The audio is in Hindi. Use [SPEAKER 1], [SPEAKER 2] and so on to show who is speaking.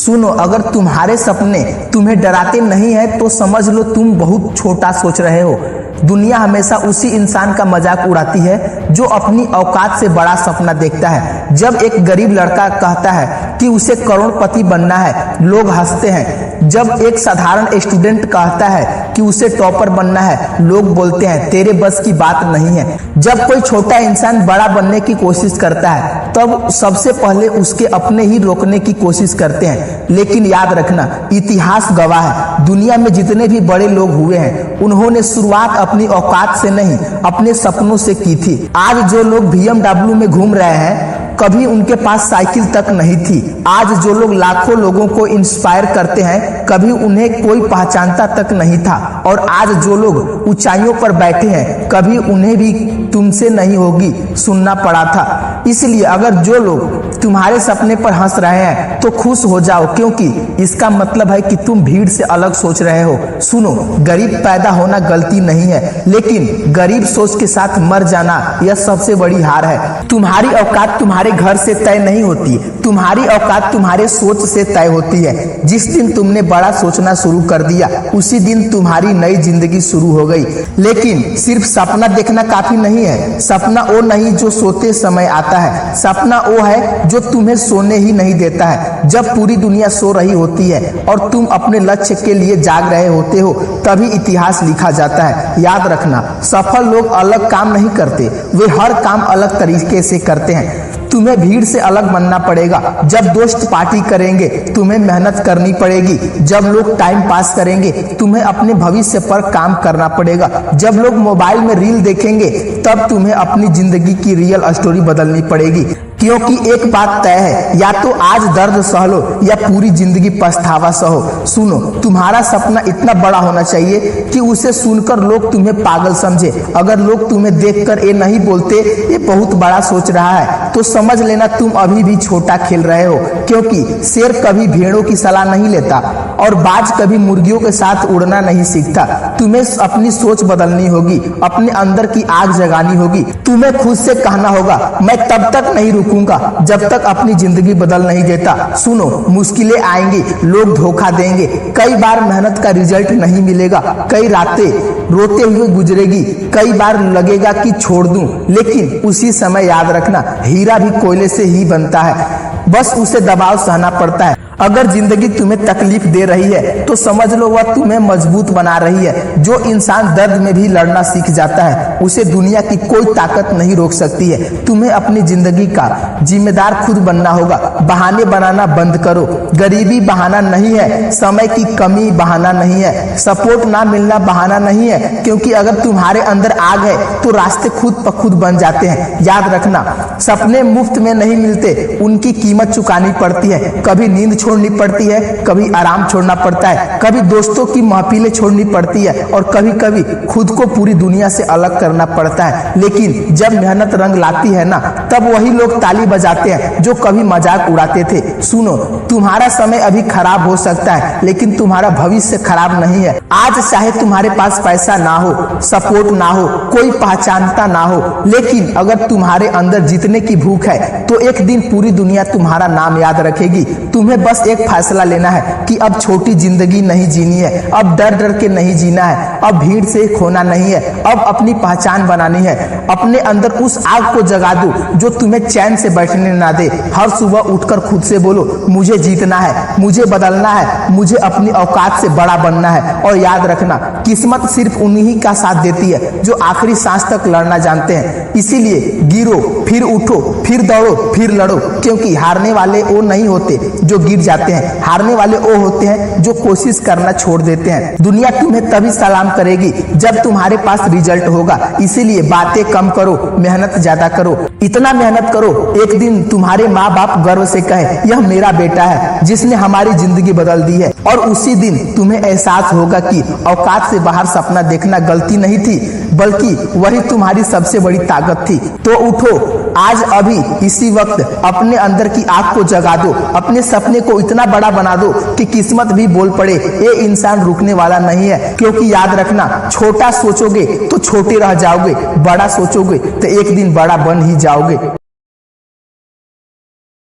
[SPEAKER 1] सुनो, अगर तुम्हारे सपने तुम्हें डराते नहीं है तो समझ लो तुम बहुत छोटा सोच रहे हो। दुनिया हमेशा उसी इंसान का मजाक उड़ाती है जो अपनी औकात से बड़ा सपना देखता है। जब एक गरीब लड़का कहता है कि उसे करोड़पति बनना है, लोग हंसते हैं। जब एक साधारण स्टूडेंट कहता है कि उसे टॉपर बनना है, लोग बोलते हैं तेरे बस की बात नहीं है। जब कोई छोटा इंसान बड़ा बनने की कोशिश करता है तब सबसे पहले उसके अपने ही रोकने की कोशिश करते हैं। लेकिन याद रखना, इतिहास गवाह है, दुनिया में जितने भी बड़े लोग हुए हैं उन्होंने शुरुआत अपनी औकात से नहीं, अपने सपनों से की थी। आज जो लोग BMW में घूम रहे हैं, कभी उनके पास साइकिल तक नहीं थी। आज जो लोग लाखों लोगों को इंस्पायर करते हैं, कभी उन्हें कोई पहचानता तक नहीं था। और आज जो लोग ऊंचाइयों पर बैठे हैं, कभी उन्हें भी तुमसे नहीं होगी सुनना पड़ा था। इसलिए अगर जो लोग तुम्हारे सपने पर हंस रहे हैं तो खुश हो जाओ, क्योंकि इसका मतलब है कि तुम भीड़ से अलग सोच रहे हो। सुनो, गरीब पैदा होना गलती नहीं है, लेकिन गरीब सोच के साथ मर जाना यह सबसे बड़ी हार है। तुम्हारी औकात तुम्हारे घर से तय नहीं होती, तुम्हारी औकात तुम्हारे सोच से तय होती है। जिस दिन तुमने बड़ा सोचना शुरू कर दिया, उसी दिन तुम्हारी नई जिंदगी शुरू हो गई। लेकिन सिर्फ सपना देखना काफी नहीं है। सपना वो नहीं जो सोते समय आता है, सपना वो है जो तुम्हें सोने ही नहीं देता है। जब पूरी दुनिया सो रही होती है और तुम अपने लक्ष्य के लिए जाग रहे होते हो, तभी इतिहास लिखा जाता है। याद रखना, सफल लोग अलग काम नहीं करते, वे हर काम अलग तरीके से करते हैं। तुम्हें भीड़ से अलग बनना पड़ेगा। जब दोस्त पार्टी करेंगे, तुम्हें मेहनत करनी पड़ेगी। जब लोग टाइम पास करेंगे, तुम्हें अपने भविष्य पर काम करना पड़ेगा। जब लोग मोबाइल में रील देखेंगे, तब तुम्हें अपनी जिंदगी की रियल स्टोरी बदलनी पड़ेगी। क्योंकि एक बात तय है, या तो आज दर्द सह लो या पूरी जिंदगी पछतावा सहो। सुनो, तुम्हारा सपना इतना बड़ा होना चाहिए कि उसे सुनकर लोग तुम्हें पागल समझे। अगर लोग तुम्हें देखकर ये नहीं बोलते ये बहुत बड़ा सोच रहा है, तो समझ लेना तुम अभी भी छोटा खेल रहे हो। क्योंकि शेर कभी भेड़ों की सलाह नहीं लेता और बाज कभी मुर्गियों के साथ उड़ना नहीं सीखता। तुम्हें अपनी सोच बदलनी होगी, अपने अंदर की आग जगानी होगी। तुम्हें खुद से कहना होगा, मैं तब तक नहीं रुकूंगा जब तक अपनी जिंदगी बदल नहीं देता। सुनो, मुश्किलें आएंगी, लोग धोखा देंगे, कई बार मेहनत का रिजल्ट नहीं मिलेगा, कई रातें रोते हुए गुजरेगी, कई बार लगेगा कि छोड़ दूं। लेकिन उसी समय याद रखना, हीरा भी कोयले से ही बनता है, बस उसे दबाव सहना पड़ता है। अगर जिंदगी तुम्हें तकलीफ दे रही है तो समझ लो वह तुम्हें मजबूत बना रही है। जो इंसान दर्द में भी लड़ना सीख जाता है, उसे दुनिया की कोई ताकत नहीं रोक सकती है। तुम्हें अपनी जिंदगी का जिम्मेदार खुद बनना होगा। बहाने बनाना बंद करो। गरीबी बहाना नहीं है, समय की कमी बहाना नहीं है, सपोर्ट ना मिलना बहाना नहीं है। क्योंकि अगर तुम्हारे अंदर आग है तो रास्ते खुद ब खुद बन जाते हैं। याद रखना, सपने मुफ्त में नहीं मिलते, उनकी कीमत चुकानी पड़ती है। कभी नींद छोड़नी पड़ती है, कभी आराम छोड़ना पड़ता है, कभी दोस्तों की महफिलें छोड़नी पड़ती है और कभी कभी खुद को पूरी दुनिया से अलग करना पड़ता है। लेकिन जब मेहनत रंग लाती है ना, तब वही लोग ताली बजाते हैं जो कभी मजाक उड़ाते थे। सुनो, तुम्हारा समय अभी खराब हो सकता है, लेकिन तुम्हारा भविष्य खराब नहीं है। आज चाहे तुम्हारे पास पैसा ना हो, सपोर्ट ना हो, कोई पहचानता ना हो, लेकिन अगर तुम्हारे अंदर जीतने की भूख है तो एक दिन पूरी दुनिया तुम्हारा नाम याद रखेगी। तुम्हें बस एक फैसला लेना है कि अब छोटी जिंदगी नहीं जीनी है, अब डर डर के नहीं जीना है, अब भीड़ से खोना नहीं है, अब अपनी पहचान बनानी है। अपने अंदर उस आग को जगा दो जो तुम्हें चैन से बैठने ना दे। हर सुबह उठकर खुद से बोलो, मुझे जीतना है, मुझे बदलना है, मुझे अपनी औकात से बड़ा बनना है। और याद रखना, किस्मत सिर्फ उन्हीं का साथ देती है जो आखिरी सांस तक लड़ना जानते हैं। इसीलिए गिरो, फिर उठो, फिर दौड़ो, फिर लड़ो। क्योंकि हारने वाले वो नहीं होते जो गिर जाते हैं, हारने वाले वो होते हैं जो कोशिश करना छोड़ देते हैं। दुनिया तुम्हें तभी सलाम करेगी जब तुम्हारे पास रिजल्ट होगा। इसीलिए बातें कम करो, मेहनत ज्यादा करो। इतना मेहनत करो एक दिन तुम्हारे माँ बाप गर्व से कहे, यह मेरा बेटा है जिसने हमारी जिंदगी बदल दी है। और उसी दिन तुम्हें एहसास होगा कि औकात से बाहर सपना देखना गलती नहीं थी, बल्कि वही तुम्हारी सबसे बड़ी ताकत थी। तो उठो आज, अभी इसी वक्त अपने अंदर की आग को जगा दो, अपने सपने को इतना बड़ा बना दो कि किस्मत भी बोल पड़े, ये इंसान रुकने वाला नहीं है। क्योंकि याद रखना, छोटा सोचोगे तो छोटे रह जाओगे, बड़ा सोचोगे तो एक दिन बड़ा बन ही जाओगे।